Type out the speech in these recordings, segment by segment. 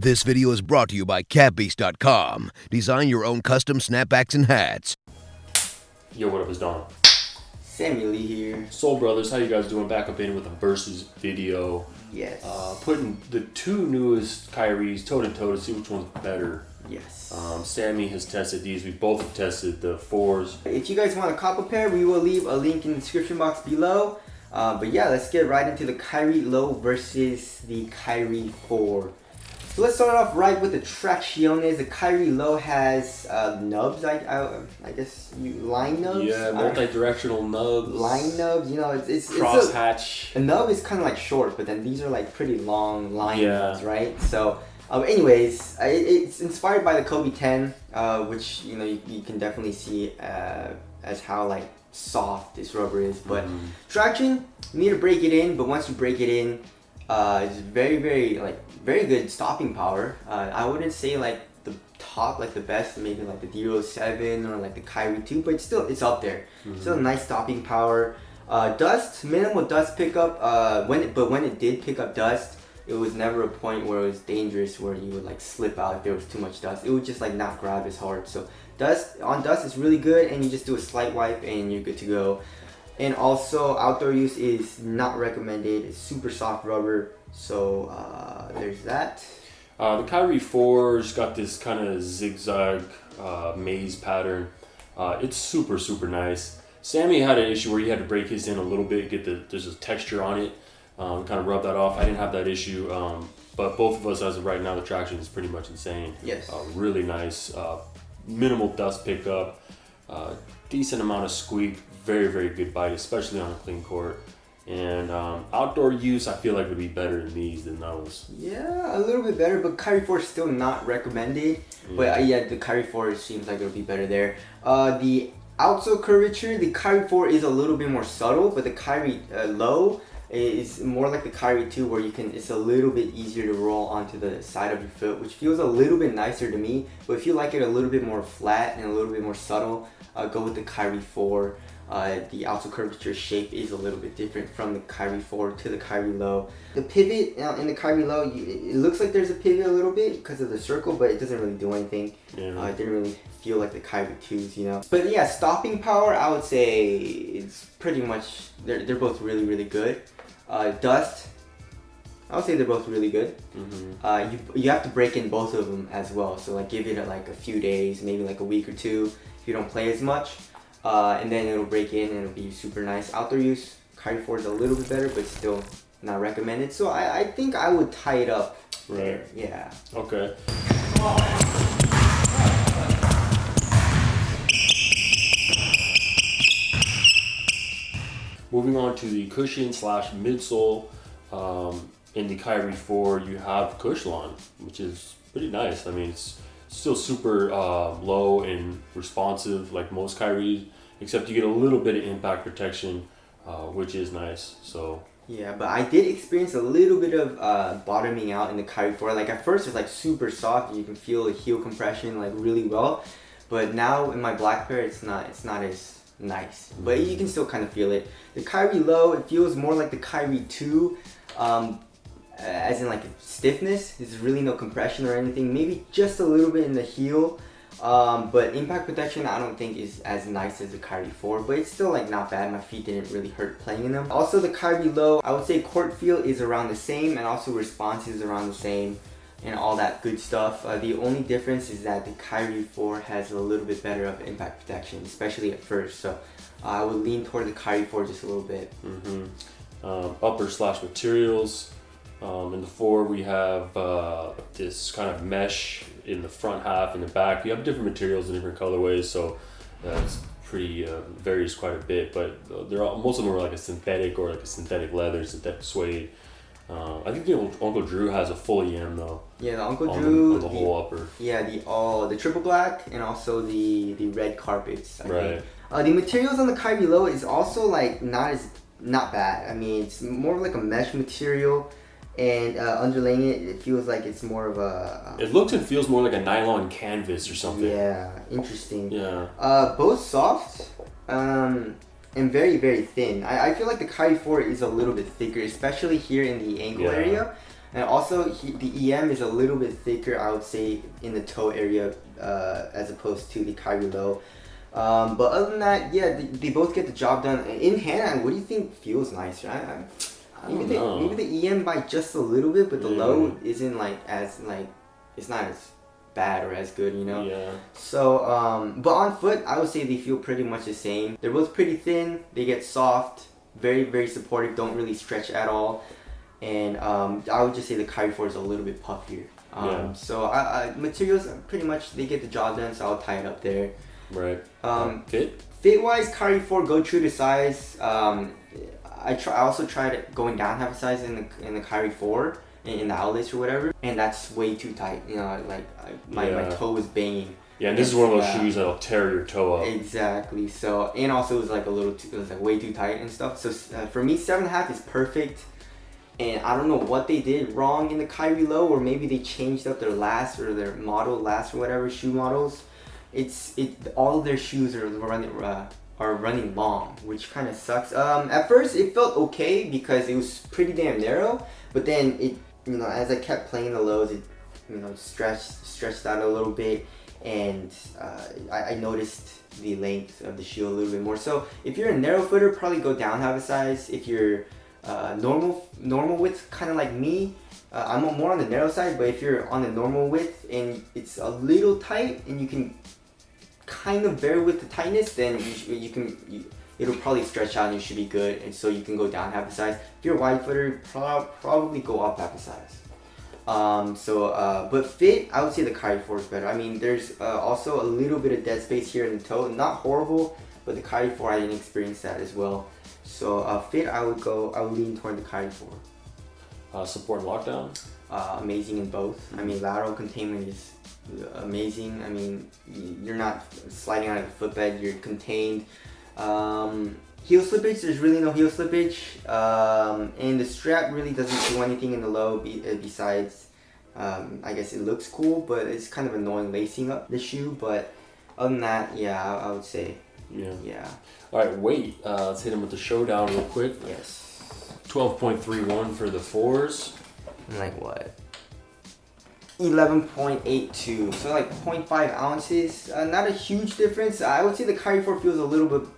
This video is brought to you by catbeast.com. Design your own custom snapbacks and hats. Yo, what up, it's Don. Sammy Lee here. Soul Brothers, how you guys doing? Back up in with a versus video. Yes. Putting the two newest Kyries toe to toe to see which one's better. Yes. Sammy has tested these. We both have tested the 4s. If you guys want a cop a pair, we will leave a link in the description box below. But yeah, let's get right into the Kyrie Low versus the Kyrie 4. So let's start off right with the Tracciones. The Kyrie Low has nubs, I guess line nubs? Yeah, multi-directional nubs. Line nubs, you know, it's crosshatch. A nub is kind of like short, but then these are like pretty long line nubs, right? So anyways, it's inspired by the Kobe 10, which, you know, you can definitely see as how like soft this rubber is. But traction, you need to break it in, but once you break it in, it's very good stopping power. I wouldn't say like the top, like the best, maybe like the D07 or like the Kyrie 2, but it's up there. Still a nice stopping power. Minimal dust pickup. When it did pick up dust, it was never a point where it was dangerous where you would like slip out if there was too much dust. It would just like not grab as hard. So dust is really good, and you just do a slight wipe and you're good to go. And also outdoor use is not recommended. It's super soft rubber. So there's that. The Kyrie 4's got this kind of zigzag maze pattern. It's super nice. Sammy had an issue where he had to break his in a little bit, there's a texture on it, kind of rub that off. I didn't have that issue, but both of us as of right now, the traction is pretty much insane. Yes. Really nice, minimal dust pickup, decent amount of squeak, very good bite, especially on a clean court. And outdoor use, I feel like would be better than these than those. Yeah, a little bit better, but Kyrie 4 is still not recommended. But yeah, the Kyrie 4 seems like it'll be better there. The outsole curvature, the Kyrie 4 is a little bit more subtle, but the Kyrie Low is more like the Kyrie 2, where it's a little bit easier to roll onto the side of your foot, which feels a little bit nicer to me. But if you like it a little bit more flat and a little bit more subtle, go with the Kyrie 4. The outsole curvature shape is a little bit different from the Kyrie 4 to the Kyrie Low. The pivot in the Kyrie Low, it looks like there's a pivot a little bit because of the circle, but it doesn't really do anything. Yeah. It didn't really feel like the Kyrie 2s, you know. But yeah, stopping power, I would say it's pretty much, they're both really good. Dust, I would say they're both really good. You have to break in both of them as well. So like give it like a few days, maybe like a week or two if you don't play as much. And then it'll break in and it'll be super nice. Outdoor use, Kyrie 4 is a little bit better, but still not recommended. So I think I would tie it up. Right. Yeah. Okay. Moving on to the cushion / midsole. In the Kyrie 4, you have Cushlon, which is pretty nice. I mean, it's still super low and responsive like most Kyries, except you get a little bit of impact protection, which is nice. So yeah, but I did experience a little bit of bottoming out in the Kyrie 4. Like at first it's like super soft, you can feel the heel compression like really well, but now in my black pair it's not as nice, but you can still kind of feel it. The Kyrie Low, it feels more like the Kyrie 2, as in like stiffness. There's really no compression or anything, maybe just a little bit in the heel, but impact protection I don't think is as nice as the Kyrie 4, but it's still like not bad. My feet didn't really hurt playing in them. Also the Kyrie Low, I would say court feel is around the same, and also response is around the same, and all that good stuff. The only difference is that the Kyrie 4 has a little bit better of impact protection, especially at first, so I would lean toward the Kyrie 4 just a little bit. Upper / materials. In the 4 we have this kind of mesh in the front half and the back. You have different materials in different colorways, so it's pretty varies quite a bit, but most of them are like a synthetic or like a synthetic leather, synthetic suede. I think the Uncle Drew has a full EM though. Yeah, the Uncle Drew on the whole upper. Yeah, the triple black and also the red carpets. I right. think. The materials on the Kyrie Low is also like not bad. I mean, it's more like a mesh material, and underlaying it feels like it's more of a. It looks and feels more like a nylon canvas or something. Yeah, interesting. Yeah. Both soft. And very thin. I feel like the Kyrie 4 is a little bit thicker, especially here in the ankle area. And also, the EM is a little bit thicker, I would say, in the toe area as opposed to the Kyrie low. But other than that, yeah, they both get the job done. In hand, what do you think feels nicer? Maybe the EM by just a little bit, but the low isn't like as like it's not as bad or as good, you know. Yeah. So, but on foot, I would say they feel pretty much the same. They're both pretty thin. They get soft, very very supportive. Don't really stretch at all. And I would just say the Kyrie 4 is a little bit puffier. So materials pretty much they get the job done. So I'll tie it up there. Right. Fit wise, Kyrie 4 go true to size. I also tried going down half a size in the Kyrie 4 in the outlets or whatever, and that's way too tight. You know, like my toe was banging. Yeah, and this is one of those shoes that'll tear your toe up. Exactly. So, and also it was like it was like way too tight and stuff. So for me, 7.5 is perfect. And I don't know what they did wrong in the Kyrie low, or maybe they changed up their last or their last or whatever shoe models. All of their shoes are running long, which kind of sucks. At first it felt okay because it was pretty damn narrow, but then as I kept playing the lows, it stretched out a little bit, and I noticed the length of the shoe a little bit more. So if you're a narrow footer, probably go down half a size. If you're normal width, kind of like me, I'm more on the narrow side, but if you're on the normal width and it's a little tight and you can kind of bear with the tightness, then it'll probably stretch out and you should be good, and so you can go down half a size. If you're a wide footer, probably go up half a size. But fit, I would say the Kyrie 4 is better. I mean, there's also a little bit of dead space here in the toe, not horrible, but the Kyrie 4 I didn't experience that as well. So fit, I would lean toward the Kyrie 4. Support and lockdown? Amazing in both. I mean, lateral containment is amazing. I mean, you're not sliding out of the footbed, you're contained. Heel slippage, there's really no heel slippage. And the strap really doesn't do anything in the low besides, I guess it looks cool, but it's kind of annoying lacing up the shoe. But other than that, yeah, I would say. Yeah. All right, weight. Let's hit him with the showdown real quick. Yes. 12.31 for the 4s. Like what? 11.82. So like 0.5 ounces. Not a huge difference. I would say the Kyrie 4 feels a little bit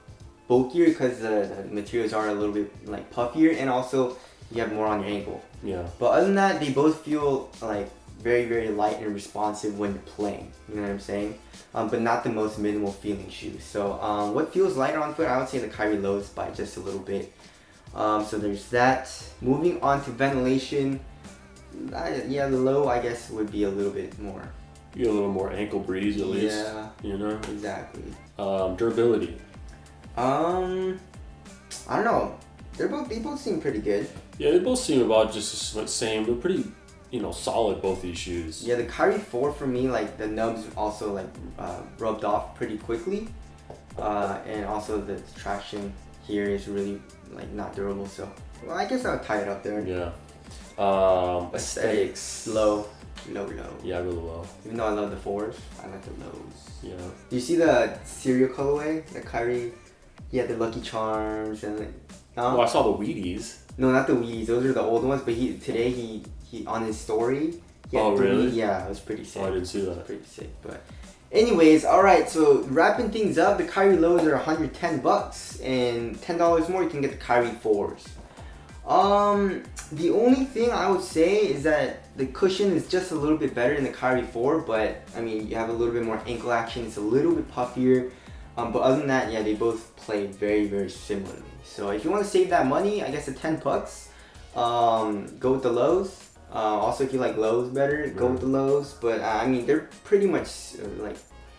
bulkier because the materials are a little bit like puffier, and also you have more on your ankle. Yeah. But other than that, they both feel like very very light and responsive when you're playing. You know what I'm saying? But not the most minimal feeling shoes. So what feels lighter on foot, I would say the Kyrie lows by just a little bit. So there's that. Moving on to ventilation. The low, I guess, would be a little bit more. You get a little more ankle breeze at least. Yeah. You know? Exactly. Durability. I don't know. They both seem pretty good. Yeah, they both seem about just the same. They're pretty, solid, both these shoes. Yeah, the Kyrie 4 for me, like the nubs also like rubbed off pretty quickly, and also the traction here is really like not durable. So, well, I guess I'll tie it up there. Yeah. Aesthetics. Low. Yeah, I go low. Even though I love the 4s, I like the lows. Yeah. Do you see the cereal colorway? The Kyrie, he had the Lucky Charms and I saw the Wheaties. No, not the Wheaties. Those are the old ones. But today he on his story. Really? Yeah, it was pretty sick. Oh, I didn't see that. Pretty sick. But anyways, all right. So wrapping things up, the Kyrie lows are $110, and $10 more you can get the Kyrie 4s. The only thing I would say is that the cushion is just a little bit better in the Kyrie 4, but I mean, you have a little bit more ankle action. It's a little bit puffier. But other than that, yeah, they both play very, very similarly. So if you want to save that money, I guess the $10, go with the lows. Also, if you like lows better, go with the lows. But I mean, they're pretty much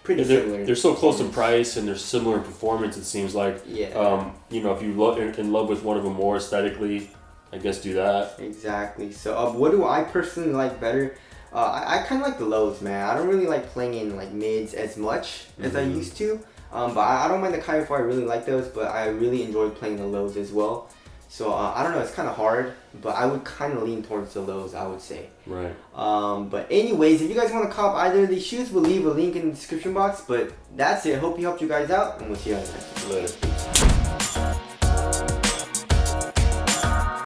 pretty similar. They're so close in price and they're similar in performance. It seems like. Yeah. If you're in love with one of them more aesthetically, I guess do that. Exactly. So what do I personally like better? I kind of like the lows, man. I don't really like playing in like mids as much as I used to. But I don't mind the Kyrie 4. I really like those, but I really enjoy playing the lows as well. So I don't know. It's kind of hard, but I would kind of lean towards the lows, I would say. Right. But anyways, if you guys want to cop either of these shoes, we'll leave a link in the description box. But that's it. Hope you helped you guys out, and we'll see you guys next time. Later.